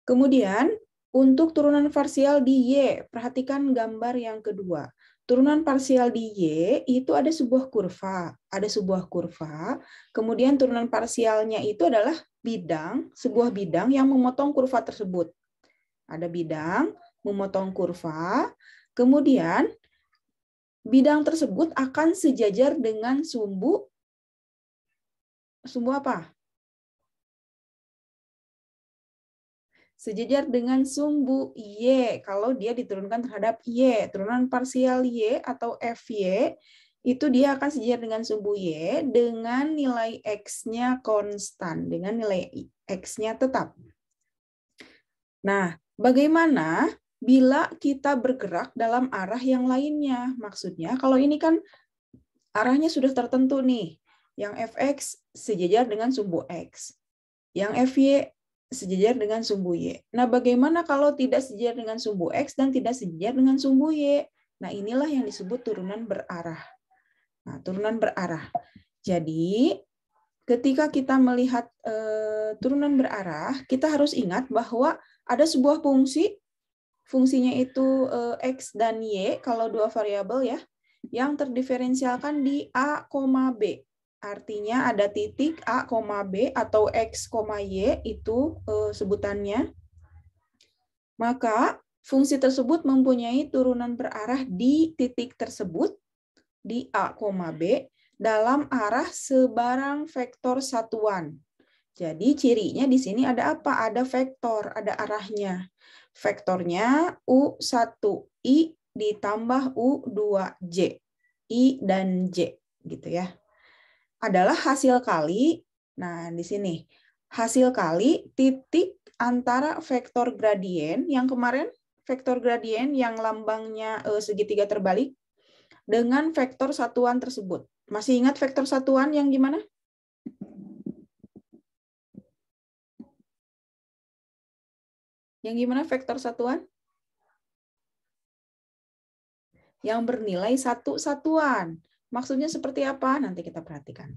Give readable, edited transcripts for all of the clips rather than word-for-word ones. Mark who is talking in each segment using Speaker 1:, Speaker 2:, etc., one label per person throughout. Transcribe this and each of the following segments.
Speaker 1: Kemudian, untuk turunan parsial di Y, perhatikan gambar yang kedua. Turunan parsial di Y itu ada sebuah kurva. Ada sebuah kurva, kemudian turunan parsialnya itu adalah bidang, sebuah bidang yang memotong kurva tersebut. Ada bidang, memotong kurva, kemudian bidang tersebut akan sejajar dengan sumbu apa? Sejajar dengan sumbu Y kalau dia diturunkan terhadap Y. Turunan parsial Y atau FY itu dia akan sejajar dengan sumbu Y dengan nilai X-nya konstan, dengan nilai X-nya tetap. Nah, bagaimana bila kita bergerak dalam arah yang lainnya? Maksudnya, kalau ini kan arahnya sudah tertentu nih. Yang Fx sejajar dengan sumbu X. Yang Fy sejajar dengan sumbu Y. Nah, bagaimana kalau tidak sejajar dengan sumbu X dan tidak sejajar dengan sumbu Y? Nah, inilah yang disebut turunan berarah. Nah, turunan berarah. Jadi, ketika kita melihat turunan berarah, kita harus ingat bahwa ada sebuah fungsi, fungsinya itu X dan Y, kalau dua variabel ya, yang terdiferensialkan di A, B. Artinya ada titik A, B atau X, Y itu sebutannya. Maka fungsi tersebut mempunyai turunan berarah di titik tersebut, di A, B, dalam arah sebarang vektor satuan. Jadi cirinya di sini ada apa? Ada vektor, ada arahnya. Vektornya U1I ditambah U2J. I dan J gitu ya. Adalah hasil kali, nah di sini, hasil kali titik antara vektor gradien, yang kemarin vektor gradien yang lambangnya segitiga terbalik, dengan vektor satuan tersebut. Masih ingat vektor satuan yang gimana? Yang gimana vektor satuan? Yang bernilai satu satuan. Maksudnya seperti apa? Nanti kita perhatikan.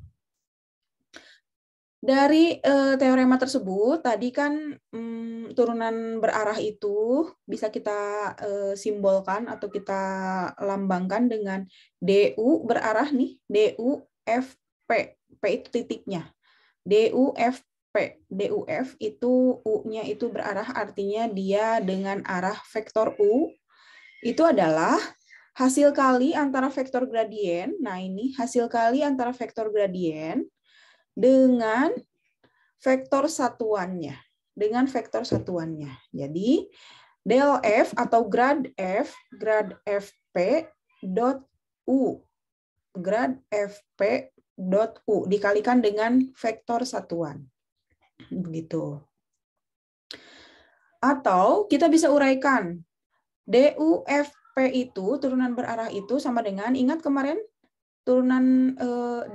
Speaker 1: Dari teorema tersebut, tadi kan turunan berarah itu bisa kita simbolkan atau kita lambangkan dengan DU berarah nih, DU FP. P itu titiknya. DU FP. DUF itu U-nya itu berarah, artinya dia dengan arah vektor U. Itu adalah hasil kali antara vektor gradien. Nah, ini hasil kali antara vektor gradien dengan vektor satuannya. Dengan vektor satuannya. Jadi, del F atau grad FP dot U. Grad FP dot U dikalikan dengan vektor satuan. Begitu. Atau kita bisa uraikan. DUFP itu, turunan berarah itu sama dengan, ingat kemarin turunan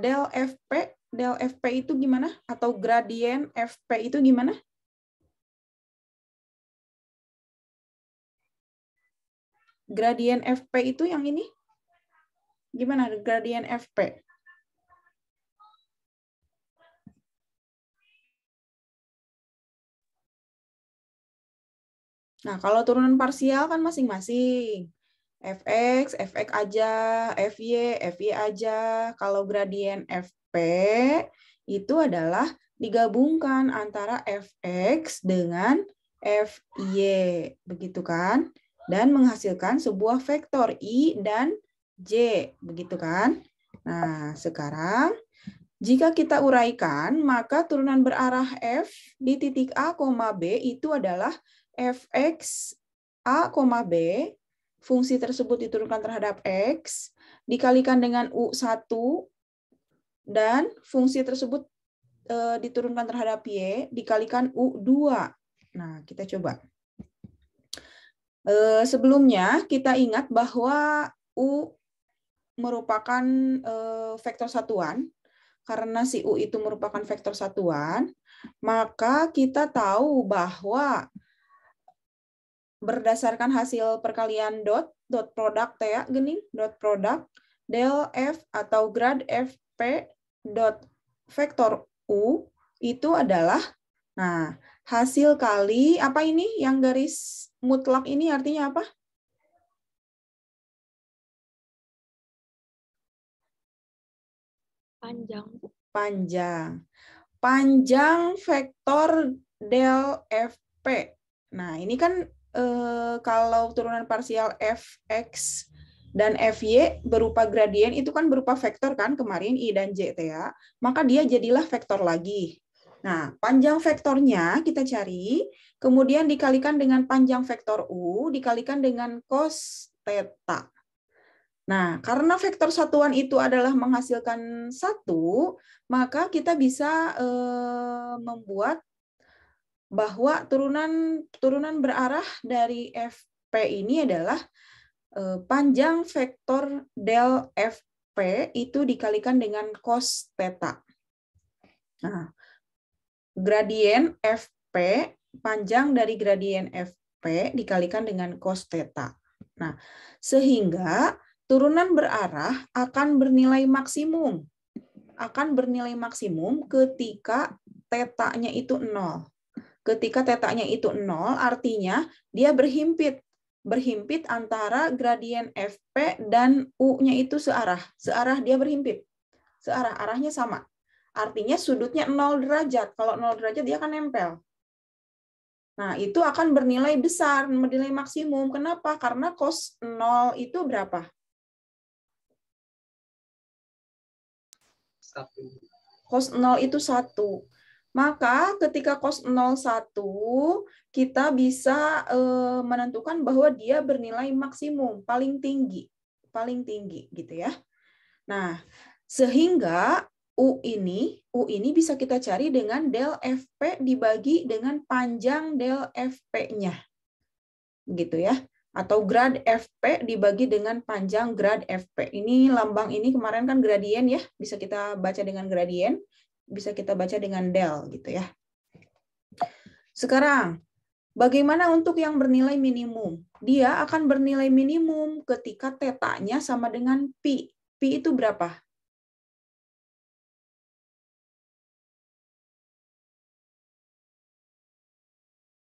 Speaker 1: del FP itu gimana? Atau gradien FP itu gimana? Gradien FP itu yang ini? Gimana gradien FP? Nah, kalau turunan parsial kan masing-masing. Fx aja, Fy aja. Kalau gradien Fp itu adalah digabungkan antara Fx dengan Fy, begitu kan? Dan menghasilkan sebuah vektor I dan J, begitu kan? Nah, sekarang jika kita uraikan, maka turunan berarah F di titik A, B itu adalah Fx A, B, fungsi tersebut diturunkan terhadap X, dikalikan dengan U1, dan fungsi tersebut diturunkan terhadap Y, dikalikan U2. Nah, kita coba. Sebelumnya, kita ingat bahwa U merupakan vektor satuan. Karena si U itu merupakan vektor satuan, maka kita tahu bahwa berdasarkan hasil perkalian dot produk ya gini, dot produk del F atau grad FP dot vektor U itu adalah, nah Hasil kali, apa ini yang garis mutlak ini artinya apa?
Speaker 2: Panjang.
Speaker 1: Panjang. Panjang vektor del Fp. Nah, ini kan kalau turunan parsial Fx dan Fy berupa gradien, itu kan berupa vektor kan kemarin, I dan J, ya. Maka dia jadilah vektor lagi. Nah, panjang vektornya kita cari, kemudian dikalikan dengan panjang vektor U, dikalikan dengan cos theta. Nah, karena vektor satuan itu adalah menghasilkan satu, maka kita bisa membuat bahwa turunan berarah dari Fp ini adalah panjang vektor del Fp itu dikalikan dengan cos theta. Nah, gradien Fp, panjang dari gradien Fp dikalikan dengan cos theta. Nah, sehingga turunan berarah akan bernilai maksimum. Akan bernilai maksimum ketika tetanya itu 0. Ketika tetanya itu 0, artinya dia berhimpit. Berhimpit antara gradien Fp dan U-nya itu searah. Searah dia berhimpit. Searah, arahnya sama. Artinya sudutnya 0 derajat. Kalau 0 derajat dia akan nempel. Nah, itu akan bernilai besar, bernilai maksimum. Kenapa? Karena cos 0 itu berapa?
Speaker 3: 1.
Speaker 1: Cos 0 itu 1. Maka ketika cos 0 1, kita bisa menentukan bahwa dia bernilai maksimum, paling tinggi gitu ya. Nah, sehingga U ini bisa kita cari dengan del Fp dibagi dengan panjang del Fp-nya. Gitu ya. Atau grad Fp dibagi dengan panjang grad Fp. Ini lambang ini kemarin kan gradien ya, bisa kita baca dengan gradien, bisa kita baca dengan del gitu ya. Sekarang, bagaimana untuk yang bernilai minimum? Dia akan bernilai minimum ketika tetanya sama dengan pi. Pi itu berapa?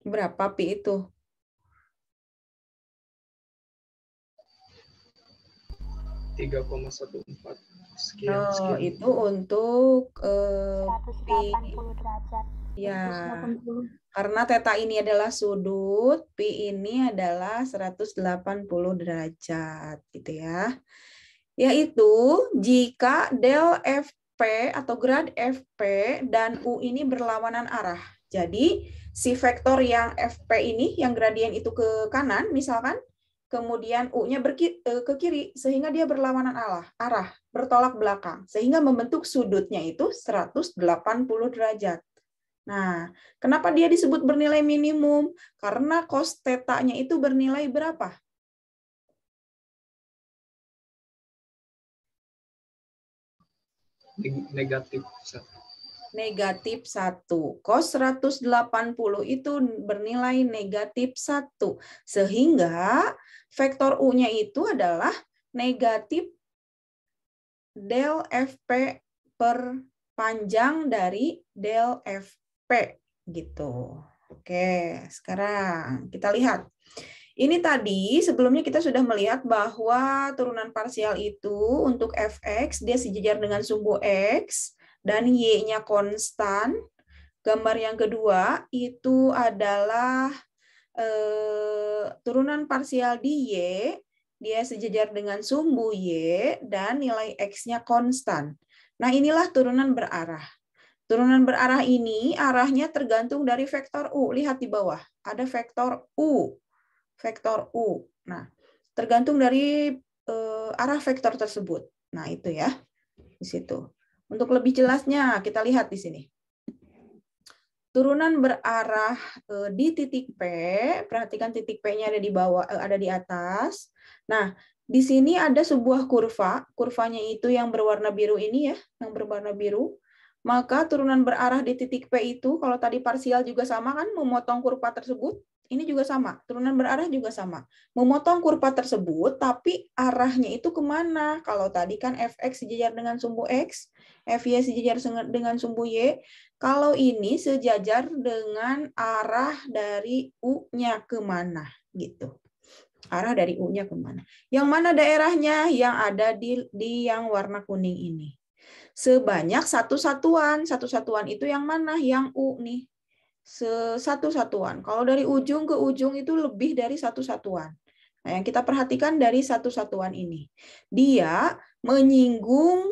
Speaker 1: Berapa pi itu?
Speaker 3: 3,14 sekian.
Speaker 1: Itu untuk pi
Speaker 2: 180 derajat.
Speaker 1: ya.
Speaker 2: 180.
Speaker 1: Karena theta ini adalah sudut, pi ini adalah 180 derajat gitu ya. Yaitu jika del Fp atau grad Fp dan U ini berlawanan arah. Jadi si vektor yang Fp ini, yang gradien itu ke kanan misalkan, kemudian U-nya ke kiri, sehingga dia berlawanan arah, bertolak belakang, sehingga membentuk sudutnya itu 180 derajat. Nah, kenapa dia disebut bernilai minimum? Karena cos theta-nya itu bernilai berapa?
Speaker 3: Negatif 1.
Speaker 1: Negatif 1. Cos 180 itu bernilai negatif 1. Sehingga vektor U-nya itu adalah negatif del Fp per panjang dari del Fp. Gitu. Oke, sekarang kita lihat. Ini tadi sebelumnya kita sudah melihat bahwa turunan parsial itu untuk Fx dia sejajar dengan sumbu X dan Y-nya konstan. Gambar yang kedua itu adalah turunan parsial di Y, dia sejajar dengan sumbu Y dan nilai X-nya konstan. Nah, inilah turunan berarah. Turunan berarah ini arahnya tergantung dari vektor U. Lihat di bawah, ada vektor U. Vektor U. Nah, tergantung dari arah vektor tersebut. Nah, itu ya. Di situ. Untuk lebih jelasnya, kita lihat di sini. Turunan berarah di titik P, perhatikan titik P-nya ada di bawah, ada di atas. Nah, di sini ada sebuah kurva, kurvanya itu yang berwarna biru ini ya, yang berwarna biru. Maka turunan berarah di titik P itu, kalau tadi parsial juga sama kan, memotong kurva tersebut. ini juga sama. Turunan berarah juga sama. Memotong kurva tersebut, tapi arahnya itu kemana? Kalau tadi kan fx sejajar dengan sumbu x, fy sejajar dengan sumbu y. Kalau ini sejajar dengan arah dari u-nya kemana? Gitu. Arah dari u-nya kemana? Yang mana daerahnya? Yang ada di yang warna kuning ini. Sebanyak satu satuan. Satu satuan itu yang mana? Yang u nih. Satu satuan. Kalau dari ujung ke ujung itu lebih dari satu satuan. Nah, yang kita perhatikan dari satu satuan ini. Dia menyinggung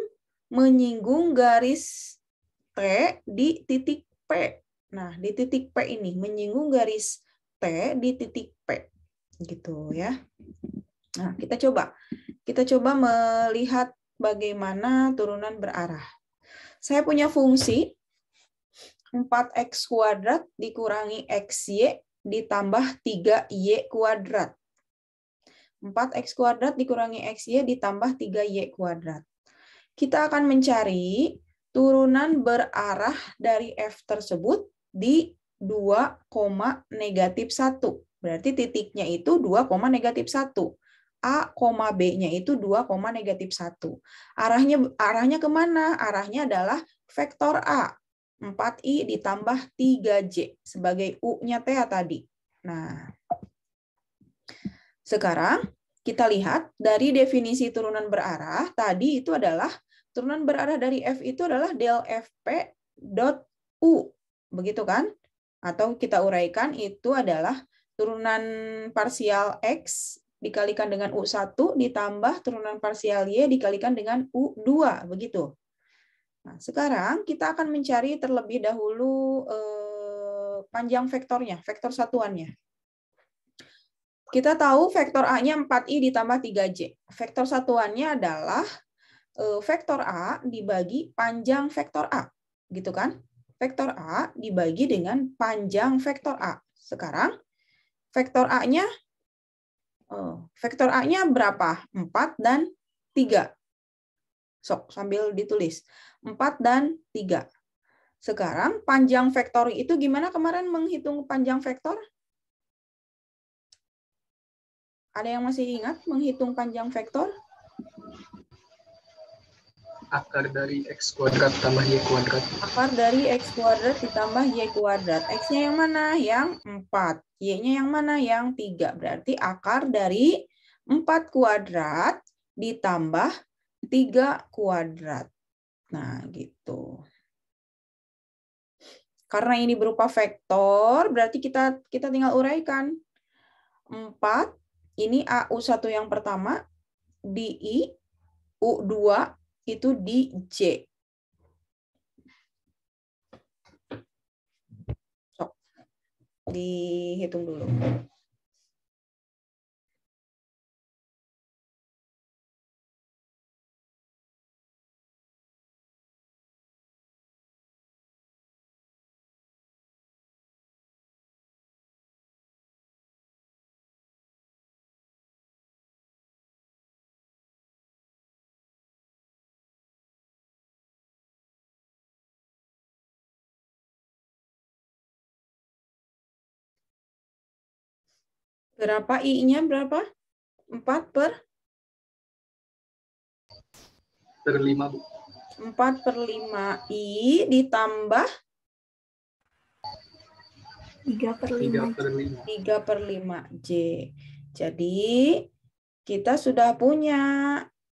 Speaker 1: garis T di titik P. Nah, di titik P ini menyinggung garis T di titik P. Gitu ya. Nah, kita coba melihat bagaimana turunan berarah. Saya punya fungsi 4x kuadrat dikurangi xy ditambah 3y kuadrat. 4x kuadrat dikurangi xy ditambah 3y kuadrat. Kita akan mencari turunan berarah dari f tersebut di 2, -1. Berarti titiknya itu 2, -1. A, B-nya itu 2, -1. Arahnya kemana? Arahnya adalah vektor A. 4i ditambah 3j sebagai u-nya T tadi. Nah, sekarang kita lihat dari definisi turunan berarah tadi itu adalah turunan berarah dari f itu adalah del fp dot u, begitu kan? Atau kita uraikan itu adalah turunan parsial x dikalikan dengan u1 ditambah turunan parsial y dikalikan dengan u2, begitu. Nah, sekarang kita akan mencari terlebih dahulu panjang vektornya, vektor satuannya. Kita tahu vektor A-nya 4i ditambah 3j. Vektor satuannya adalah vektor A dibagi panjang vektor A. Gitu kan? Vektor A dibagi dengan panjang vektor A. Sekarang vektor A-nya berapa? 4 dan 3. Sok, sambil ditulis. 4 dan 3. Sekarang panjang vektor itu gimana kemarin menghitung panjang vektor? Ada yang masih ingat menghitung panjang vektor?
Speaker 3: Akar dari x kuadrat tambah y kuadrat.
Speaker 1: Akar dari x kuadrat ditambah y kuadrat. X-nya yang mana? Yang 4. Y-nya yang mana? Yang 3. Berarti akar dari 4 kuadrat ditambah 3 kuadrat. Nah, gitu. Karena ini berupa vektor, berarti kita tinggal uraikan. 4, ini AU1 yang pertama, di I, U2 itu di J. So, dihitung dulu. Berapa I-nya berapa? 4 per
Speaker 3: 5, Bu.
Speaker 1: 4 per 5 I ditambah
Speaker 2: 3 per 5.
Speaker 1: 3 per 5 J. Jadi kita sudah punya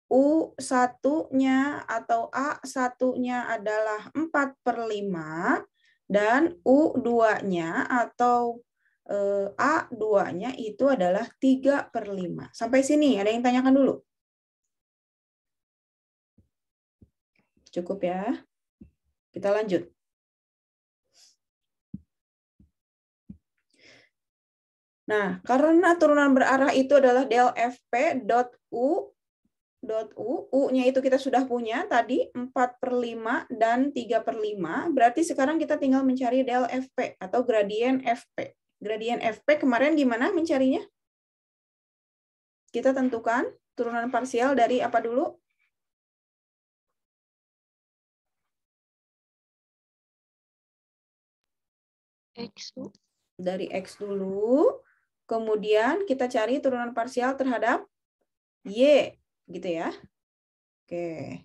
Speaker 1: U1-nya atau A1-nya adalah 4 per 5 dan U2-nya atau A2-nya itu adalah 3 per 5. Sampai sini, ada yang tanyakan dulu? Cukup ya. Kita lanjut. Nah, karena turunan berarah itu adalah del fp dot u, U-nya itu kita sudah punya tadi 4 per 5 dan 3 per 5, berarti sekarang kita tinggal mencari del fp atau gradien fp. Gradien fp kemarin gimana mencarinya? Kita tentukan turunan parsial dari apa dulu?
Speaker 2: X, Bu.
Speaker 1: Dari X dulu. Kemudian kita cari turunan parsial terhadap Y. Gitu ya. Oke.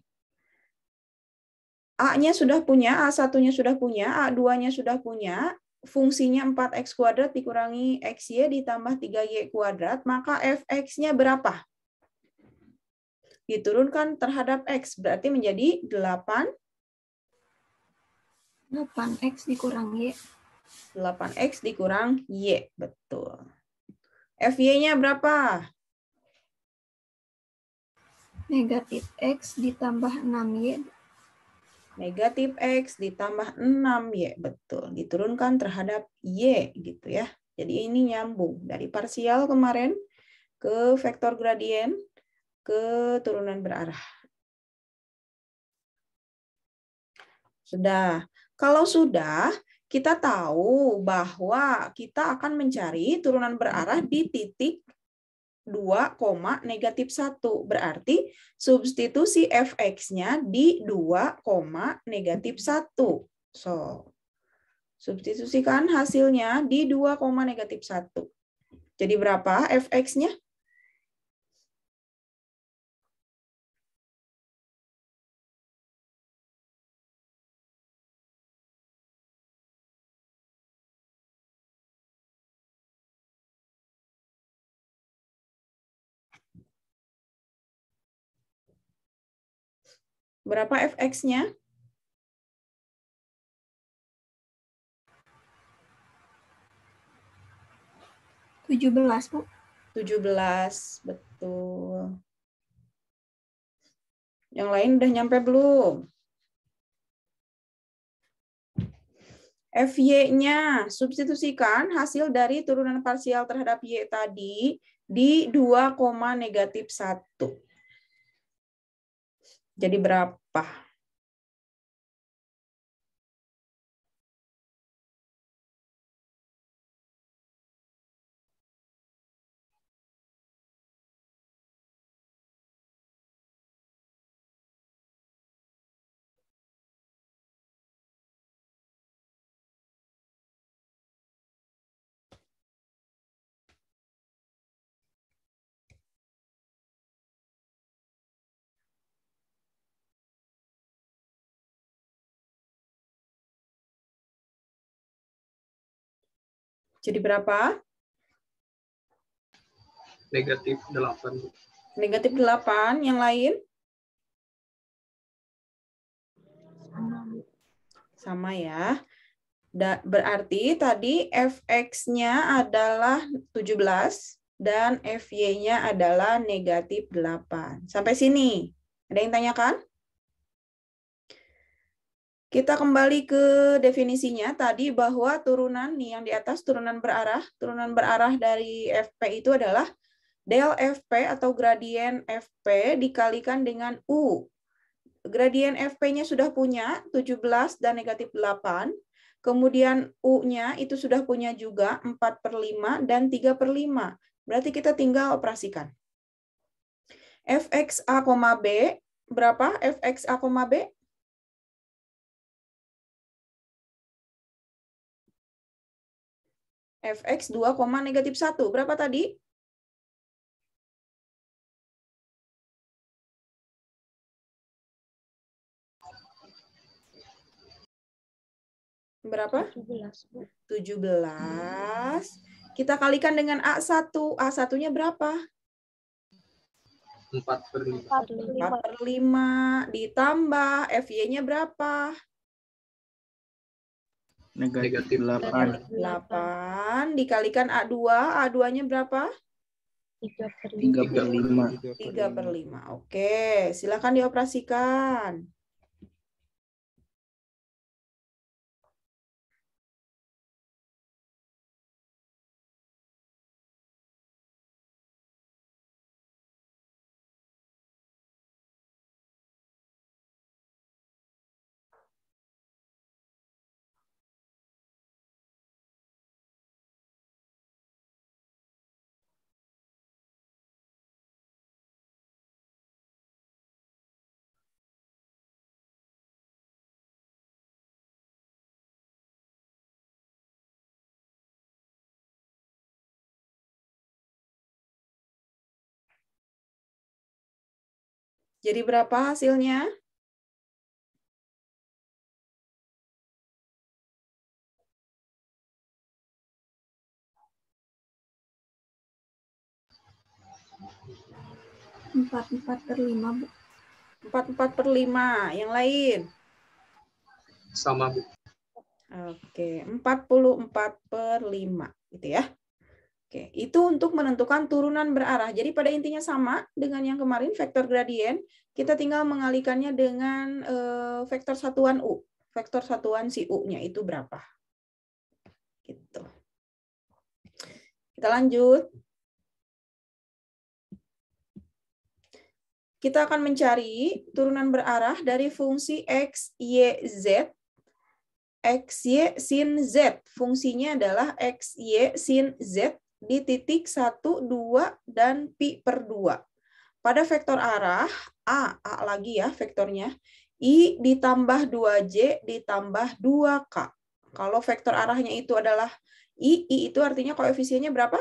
Speaker 1: A-nya sudah punya, A1-nya sudah punya, A2-nya sudah punya. Fungsinya 4X kuadrat dikurangi XY ditambah 3Y kuadrat. Maka Fx-nya berapa? Diturunkan terhadap X. Berarti menjadi
Speaker 2: 8X dikurang Y.
Speaker 1: 8X dikurang Y. Betul. Fy-nya berapa?
Speaker 2: Negatif X ditambah 6Y.
Speaker 1: Negatif X ditambah 6Y. Betul. Diturunkan terhadap Y. Gitu ya. Jadi ini nyambung. Dari parsial kemarin ke vektor gradien ke turunan berarah. Sudah. Kalau sudah, kita tahu bahwa kita akan mencari turunan berarah di titik 2, negatif 1. Berarti substitusi fx-nya di 2, negatif 1. So, substitusikan hasilnya di 2, negatif 1. Jadi berapa fx-nya? Berapa fx-nya?
Speaker 2: 17, Bu.
Speaker 1: 17, betul. Yang lain udah nyampe belum? Fy-nya, substitusikan hasil dari turunan parsial terhadap Y tadi di 2, negatif 1. Jadi berapa? Jadi berapa?
Speaker 3: Negatif 8.
Speaker 1: Negatif 8. Yang lain? Sama ya. Berarti tadi fx-nya adalah 17 dan fy-nya adalah negatif 8. Sampai sini. Ada yang tanyakan? Kita kembali ke definisinya tadi bahwa turunan nih yang di atas turunan berarah dari fp itu adalah del fp atau gradien fp dikalikan dengan u. Gradien fp-nya sudah punya 17 dan negatif 8. Kemudian u-nya itu sudah punya juga 4/5 dan 3/5. Berarti kita tinggal operasikan. Fx A, B berapa? Fx A, B? Fx 2, negatif 1. Berapa tadi? Berapa?
Speaker 2: 17, Bu.
Speaker 1: 17. Kita kalikan dengan A1. A1-nya berapa?
Speaker 3: 4/5.
Speaker 1: 4/5. Ditambah FY-nya berapa?
Speaker 4: Negatif 8.
Speaker 1: 8. Dikalikan A2. A2-nya berapa?
Speaker 4: 3/5.
Speaker 1: 3/5. Oke, silakan dioperasikan. Jadi berapa hasilnya?
Speaker 2: Empat per 5, Bu.
Speaker 1: 4/4/5. Yang lain?
Speaker 3: Sama, Bu.
Speaker 1: Oke, 44/5 gitu ya. Oke, itu untuk menentukan turunan berarah. Jadi pada intinya sama dengan yang kemarin vektor gradien, kita tinggal mengalikannya dengan vektor satuan U. Vektor satuan si U-nya itu berapa? Gitu. Kita lanjut. Kita akan mencari turunan berarah dari fungsi X, Y, Z. X, Y, sin Z. Fungsinya adalah X, Y, sin Z di titik 1, 2, dan pi per 2. Pada vektor arah, A lagi ya vektornya, I ditambah 2J ditambah 2K. Kalau vektor arahnya itu adalah I itu artinya koefisiennya berapa?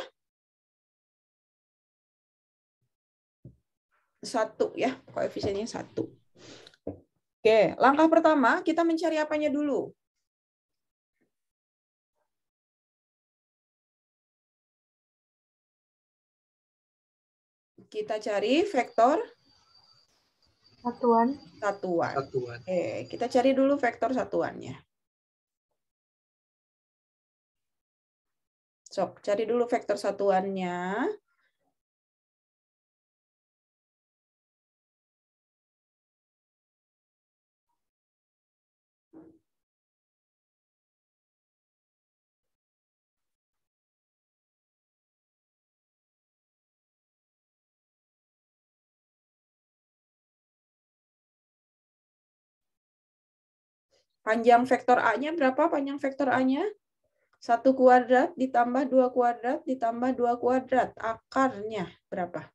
Speaker 1: 1 ya, koefisiennya 1. Oke, langkah pertama kita mencari apanya dulu? Kita cari vektor
Speaker 2: Satuan.
Speaker 1: satuan.
Speaker 3: Satuan.
Speaker 1: Oke, kita cari dulu vektor satuannya. Sok, cari dulu vektor satuannya. Panjang vektor A-nya berapa? Panjang vektor A-nya? 1 kuadrat ditambah 2 kuadrat ditambah 2 kuadrat. Akarnya berapa?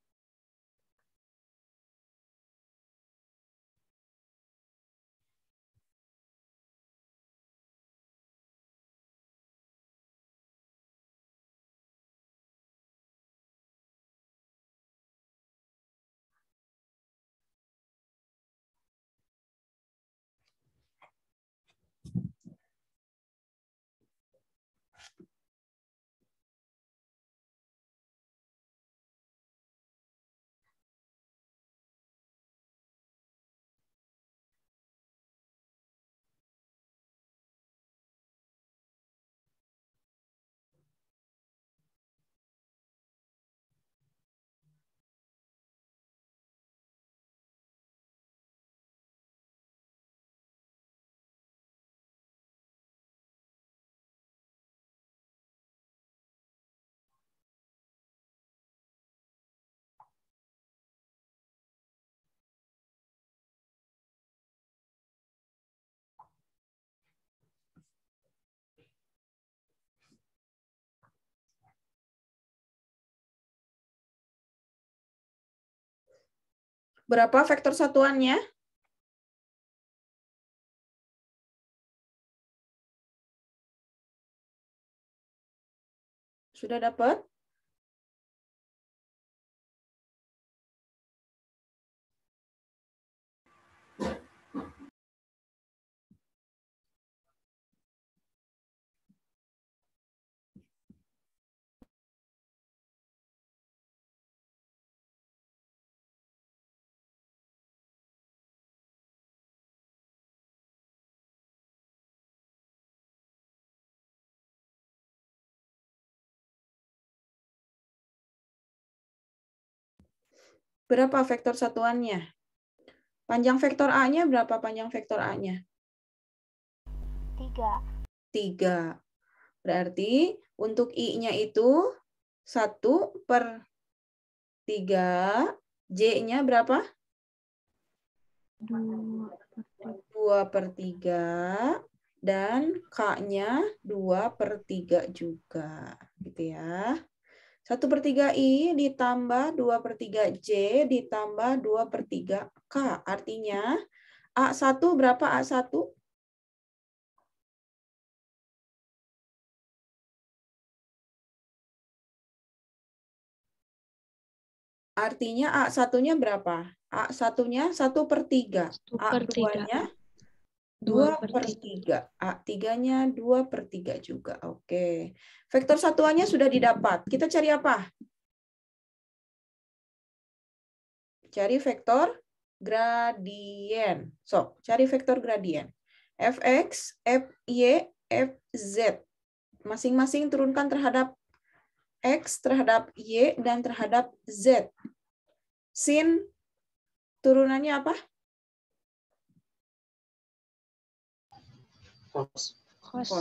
Speaker 1: Berapa vektor satuannya? Sudah dapat? Berapa vektor satuannya? Panjang vektor A-nya berapa panjang vektor A-nya?
Speaker 2: 3.
Speaker 1: 3. Berarti untuk I-nya itu 1/3. J-nya berapa? 2/3. Dan K-nya 2/3 juga. Gitu ya. 1/3 I ditambah 2/3 J ditambah 2/3 K. Artinya A1 berapa A1? Artinya A1-nya berapa? A1-nya 1/3.
Speaker 2: 1/3.
Speaker 1: A2-nya 2/3. A3-nya 2/3 juga. Oke. Vektor satuannya sudah didapat. Kita cari apa? Cari vektor gradien. So, cari vektor gradien. Fx, Fy, Fz. Masing-masing turunkan terhadap X, terhadap Y, dan terhadap Z. Sin turunannya apa?
Speaker 3: Cos.
Speaker 1: Cos.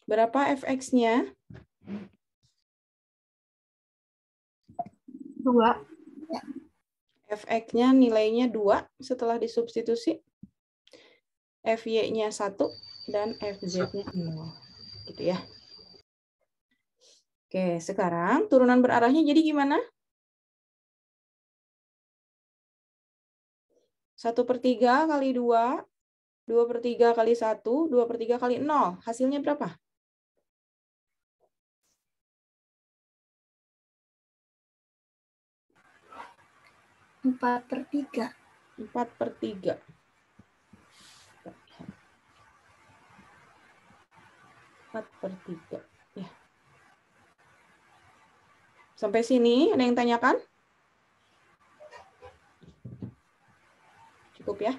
Speaker 1: Berapa Fx-nya?
Speaker 2: 2.
Speaker 1: Fx-nya nilainya 2 setelah disubstitusi. Fy-nya 1 dan Fz-nya 0. Gitu ya. Oke, sekarang turunan berarahnya jadi gimana? 1/3 kali 2, 2/3 kali 1, 2/3 kali 0. Hasilnya berapa?
Speaker 2: 4/3.
Speaker 1: 4/3. 4/3. Ya. Sampai sini ada yang tanyakan? Cukup ya.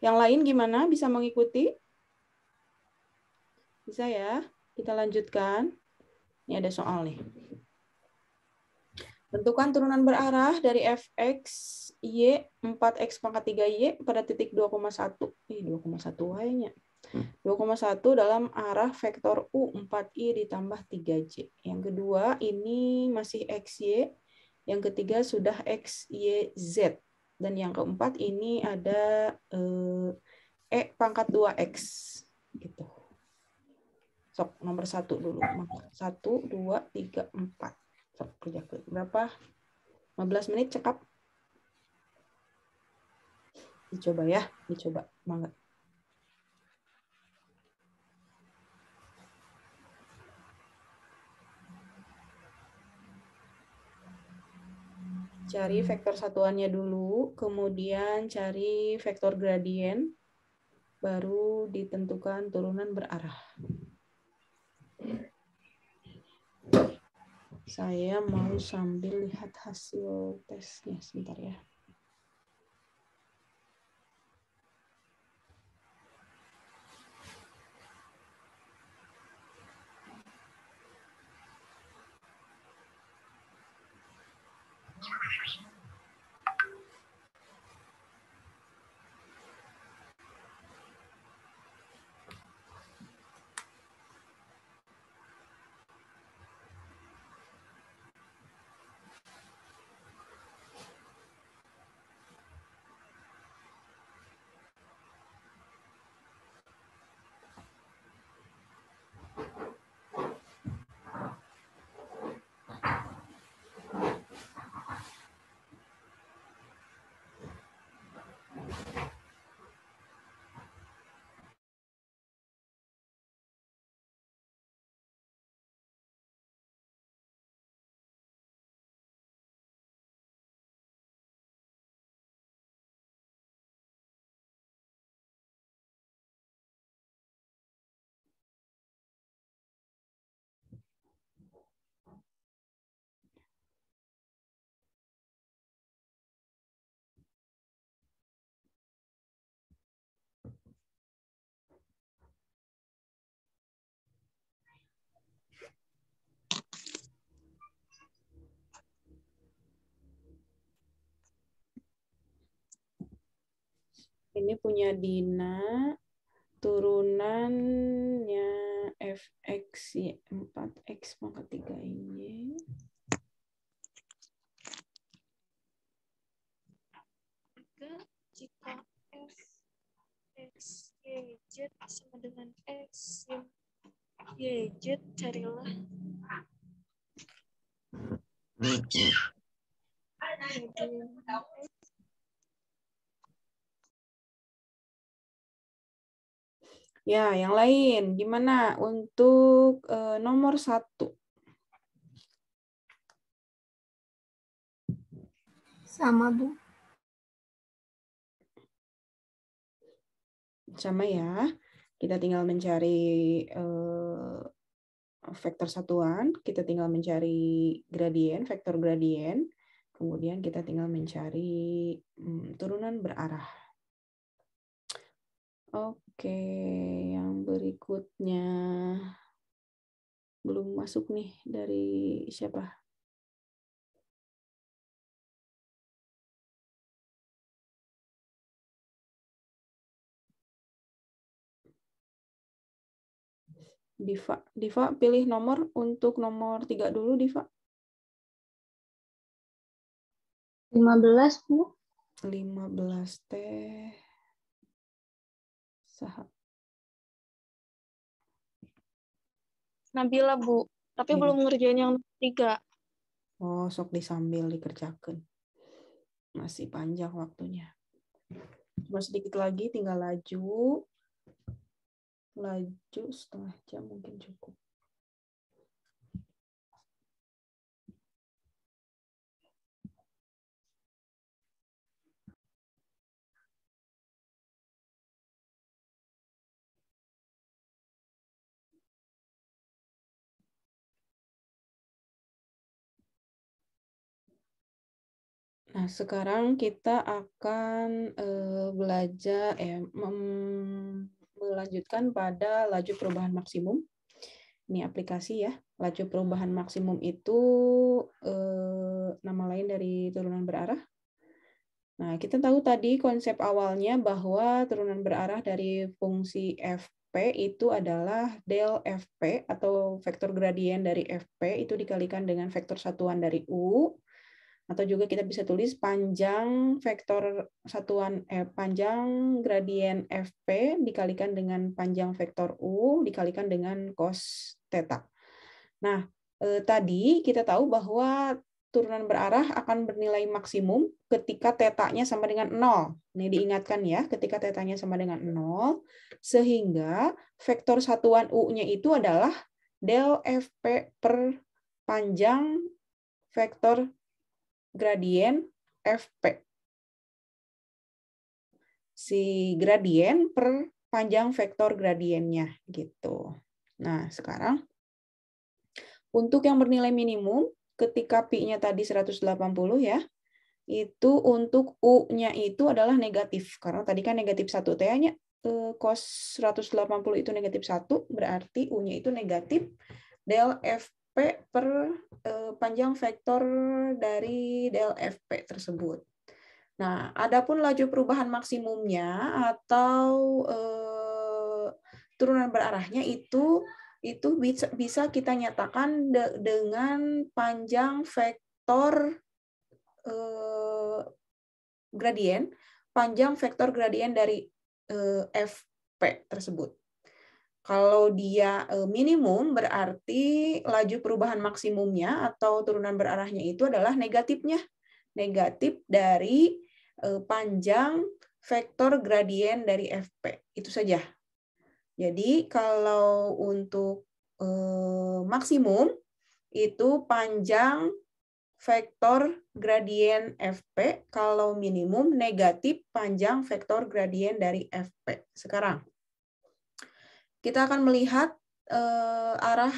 Speaker 1: Yang lain gimana? Bisa mengikuti? Bisa ya? Kita lanjutkan. Ini ada soal nih. Tentukan turunan berarah dari fx, y, 4x pangkat 3y pada titik 2,1. 2,1 y-nya. 2,1 dalam arah vektor u 4i ditambah 3j. Yang kedua ini masih xy. Yang ketiga sudah xy, z. Dan yang keempat ini ada E pangkat 2X. Gitu. Sok, nomor 1 dulu. 1, 2, 3, 4. Sok, kerja klik. Berapa? 15 menit cekap. Dicoba ya, dicoba. Mangga. Cari vektor satuannya dulu, kemudian cari vektor gradien, baru ditentukan turunan berarah. Saya mau sambil lihat hasil tesnya sebentar ya. Ini punya Dina, turunannya fx ya 4x pangkat 3y.
Speaker 5: Jika f x y z sama dengan x y z, carilah
Speaker 1: Ya, yang lain gimana untuk nomor 1?
Speaker 2: Sama, Bu.
Speaker 1: Sama ya. Kita tinggal mencari vektor satuan, kita tinggal mencari gradien, vektor gradien, kemudian kita tinggal mencari turunan berarah. Oke, yang berikutnya belum masuk nih dari siapa? Diva. Diva pilih nomor untuk nomor 3 dulu, Diva.
Speaker 2: 15, Bu.
Speaker 1: 15 teh. Sahab.
Speaker 5: Nabila, Bu. Tapi
Speaker 1: Iya.
Speaker 5: belum ngerjain yang 3.
Speaker 1: Oh, sok disambil dikerjakan. Masih panjang waktunya. Cuma sedikit lagi, tinggal laju. Laju setengah jam mungkin cukup. Nah, sekarang kita akan belajar melanjutkan pada laju perubahan maksimum. Ini aplikasi ya. Laju perubahan maksimum itu nama lain dari turunan berarah. Nah, kita tahu tadi konsep awalnya bahwa turunan berarah dari fungsi fp itu adalah del fp atau vektor gradien dari fp itu dikalikan dengan vektor satuan dari u. Atau juga kita bisa tulis panjang vektor panjang gradien FP dikalikan dengan panjang vektor U dikalikan dengan cos theta. Nah, tadi kita tahu bahwa turunan berarah akan bernilai maksimum ketika tetanya sama dengan 0. Ini diingatkan ya, ketika tetanya sama dengan 0, sehingga vektor satuan U-nya itu adalah del FP per panjang vektor gradien FP. Si gradien per panjang vektor gradiennya gitu. Nah, sekarang untuk yang bernilai minimum ketika pi-nya tadi 180 ya, itu untuk U-nya itu adalah negatif. Karena tadi kan negatif 1 T-nya cos 180 itu negatif 1, berarti U-nya itu negatif del FP per panjang vektor dari del FP tersebut. Nah, adapun laju perubahan maksimumnya atau turunan berarahnya itu bisa kita nyatakan dengan panjang vektor gradien, panjang vektor gradien dari FP tersebut. Kalau dia minimum, berarti laju perubahan maksimumnya atau turunan berarahnya itu adalah negatifnya. Negatif dari panjang vektor gradien dari FP. Itu saja. Jadi kalau untuk maksimum, itu panjang vektor gradien FP, kalau minimum negatif panjang vektor gradien dari FP. Sekarang, kita akan melihat arah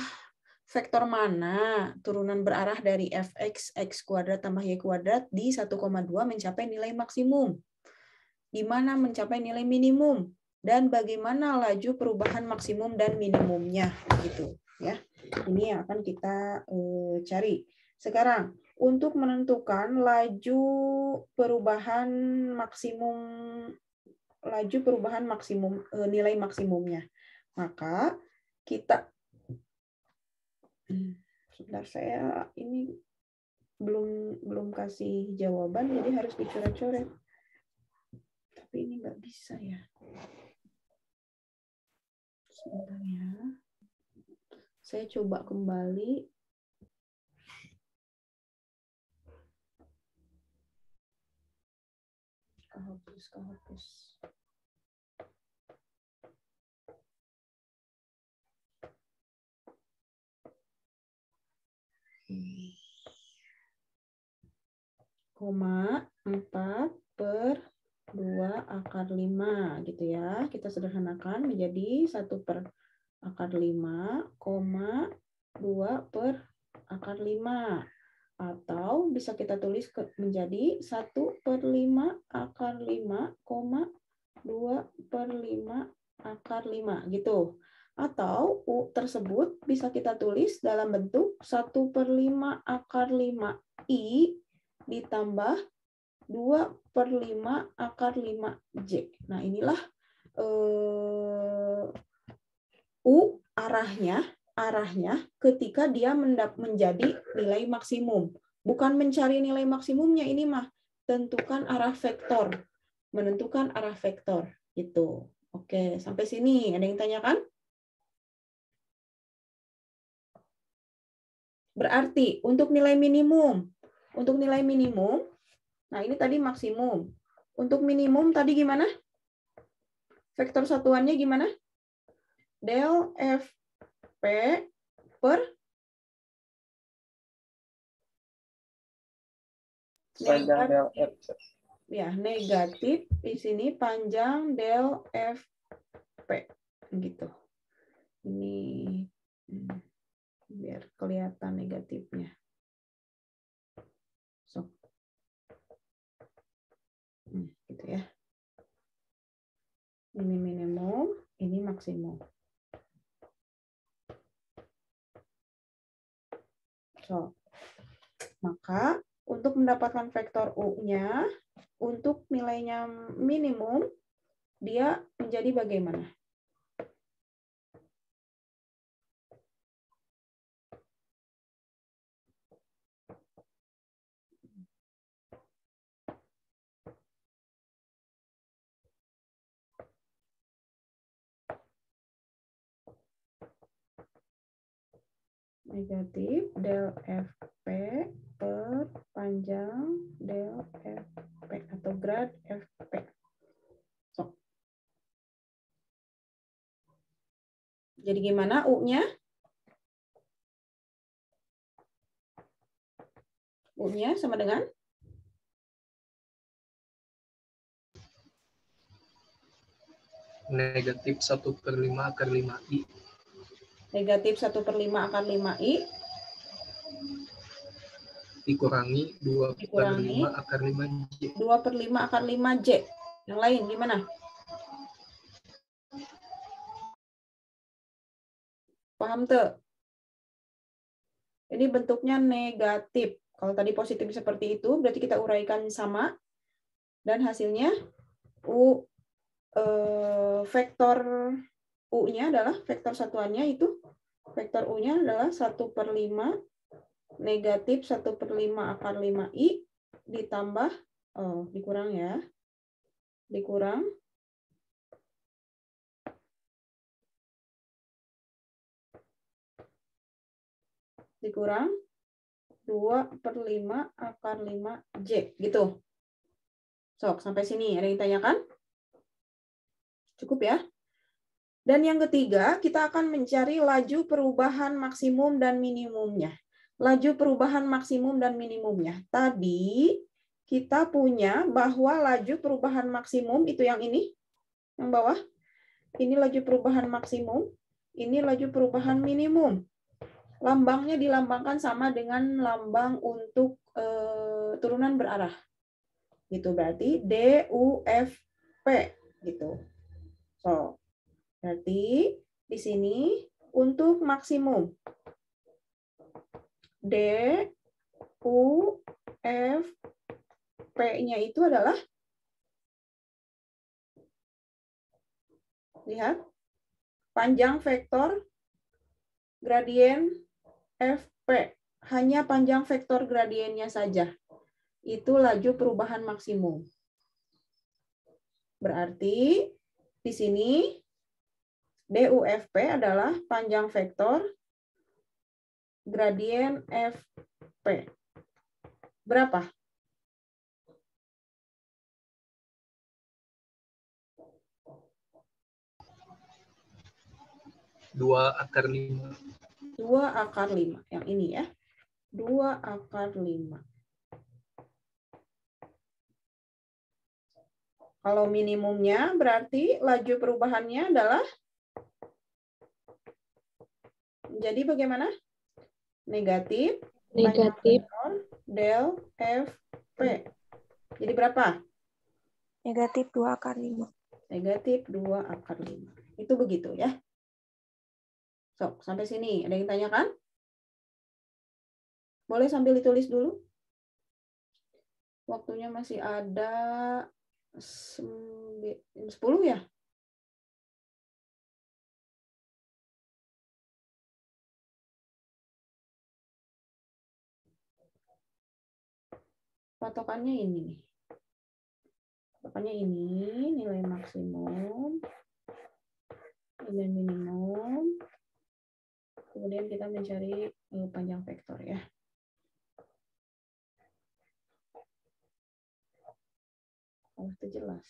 Speaker 1: vektor mana turunan berarah dari fx, x kuadrat tambah y kuadrat di 1,2 mencapai nilai maksimum. Di mana mencapai nilai minimum. Dan bagaimana laju perubahan maksimum dan minimumnya. Gitu, ya. Ini yang akan kita cari. Sekarang, untuk menentukan laju perubahan maksimum nilai maksimumnya, maka kita sebentar, saya ini belum kasih jawaban, jadi harus dicoret-coret. Tapi ini nggak bisa ya. Sebentar ya. Saya coba kembali. Kehapus. Koma 4/2 gitu ya. Kita sederhanakan menjadi 1/5, 2/5. Atau bisa kita tulis menjadi 1/5/5, 2/5/5 gitu. Atau U tersebut bisa kita tulis dalam bentuk 1/5/5I ditambah 2/5/5J. Nah, inilah U arahnya ketika dia menjadi nilai maksimum. Bukan mencari nilai maksimumnya, ini mah tentukan arah vektor. Menentukan arah vektor. Gitu. Oke, sampai sini. Ada yang tanyakan? Berarti untuk nilai minimum. Nah, ini tadi maksimum. Untuk minimum tadi gimana? Vektor satuannya gimana? Del FP per
Speaker 3: Panjang del F.
Speaker 1: Ya, negatif di sini panjang del FP gitu. Ini biar kelihatan negatifnya. So. Gitu ya. Ini minimum, ini maksimum. So. Maka untuk mendapatkan vektor U-nya, untuk nilainya minimum, dia menjadi bagaimana? Negatif del FP per panjang del FP atau grad FP. So. Jadi gimana U-nya? U-nya sama dengan?
Speaker 3: Negatif 1/5 akar 5I.
Speaker 1: Negatif 1/5 akar 5I.
Speaker 3: Dikurangi 2/5 akar 5J.
Speaker 1: 2/5 akar 5J. Yang lain gimana? Paham tuh? Ini bentuknya negatif. Kalau tadi positif seperti itu, berarti kita uraikan sama. Dan hasilnya U vektor U-nya adalah vektor satuannya itu. Vektor U-nya adalah 1/5 negatif 1/5 akar 5I ditambah, dikurang ya. Dikurang 2/5 akar 5J. Gitu. Sok, sampai sini. Ada yang tanyakan? Cukup ya? Dan yang ketiga, kita akan mencari laju perubahan maksimum dan minimumnya. Laju perubahan maksimum dan minimumnya. Tadi kita punya bahwa laju perubahan maksimum itu yang ini, yang bawah. Ini laju perubahan maksimum, ini laju perubahan minimum. Lambangnya dilambangkan sama dengan lambang untuk turunan berarah. Gitu berarti DUFP gitu. So, berarti di sini untuk maksimum D U F P-nya itu adalah, lihat, panjang vektor gradien FP. Hanya panjang vektor gradiennya saja. Itu laju perubahan maksimum. Berarti di sini DUFP adalah panjang vektor gradien FP. Berapa?
Speaker 3: Dua akar 5.
Speaker 1: 2 akar 5. Yang ini ya. 2 akar 5. Kalau minimumnya berarti laju perubahannya adalah jadi bagaimana? Negatif.
Speaker 2: Negatif.
Speaker 1: Del FP. Jadi berapa?
Speaker 5: Negatif 2 akar 5.
Speaker 1: Negatif 2 akar 5. Itu begitu ya. So, sampai sini. Ada yang tanyakan? Boleh sambil ditulis dulu. Waktunya masih ada 10 ya? Patokannya ini nih. Patokannya ini, nilai maksimum, nilai minimum. Kemudian kita mencari panjang vektor ya. Oh, itu jelas.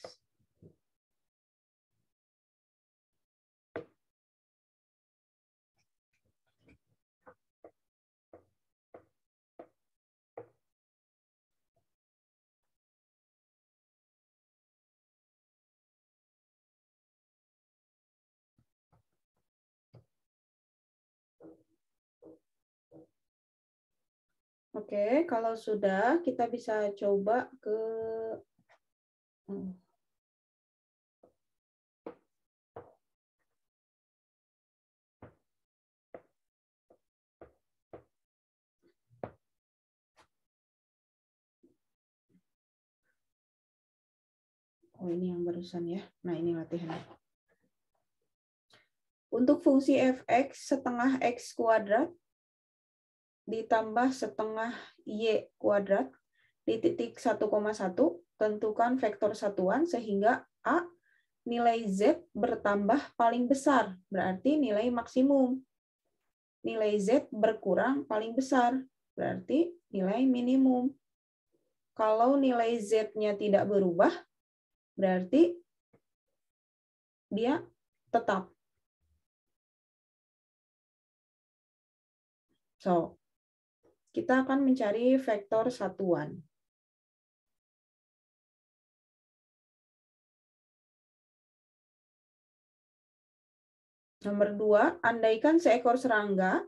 Speaker 1: Oke, kalau sudah kita bisa coba ke ini yang barusan ya. Nah, ini latihannya. Untuk fungsi fx setengah x kuadrat ditambah setengah y kuadrat di titik 1,1, tentukan vektor satuan sehingga A nilai Z bertambah paling besar, berarti nilai maksimum. nilai Z berkurang paling besar, berarti nilai minimum. Kalau nilai Z-nya tidak berubah, berarti dia tetap. So, kita akan mencari vektor satuan. Nomor 2, andaikan seekor serangga,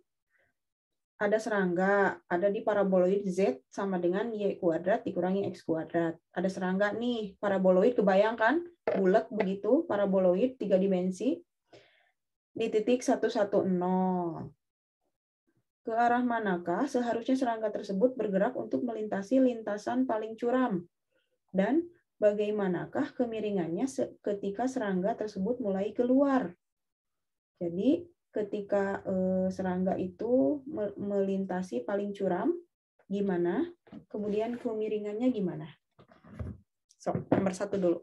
Speaker 1: ada di paraboloid Z sama dengan Y kuadrat dikurangi X kuadrat. Ada serangga nih, paraboloid, kebayangkan, bulat begitu, paraboloid 3 dimensi, di titik 1, 1, 0. Ke arah manakah seharusnya serangga tersebut bergerak untuk melintasi lintasan paling curam? Dan bagaimanakah kemiringannya ketika serangga tersebut mulai keluar? Jadi ketika serangga itu melintasi paling curam, gimana? Kemudian kemiringannya gimana? So, nomor 1 dulu.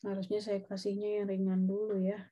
Speaker 1: Harusnya saya kasihnya yang ringan dulu ya.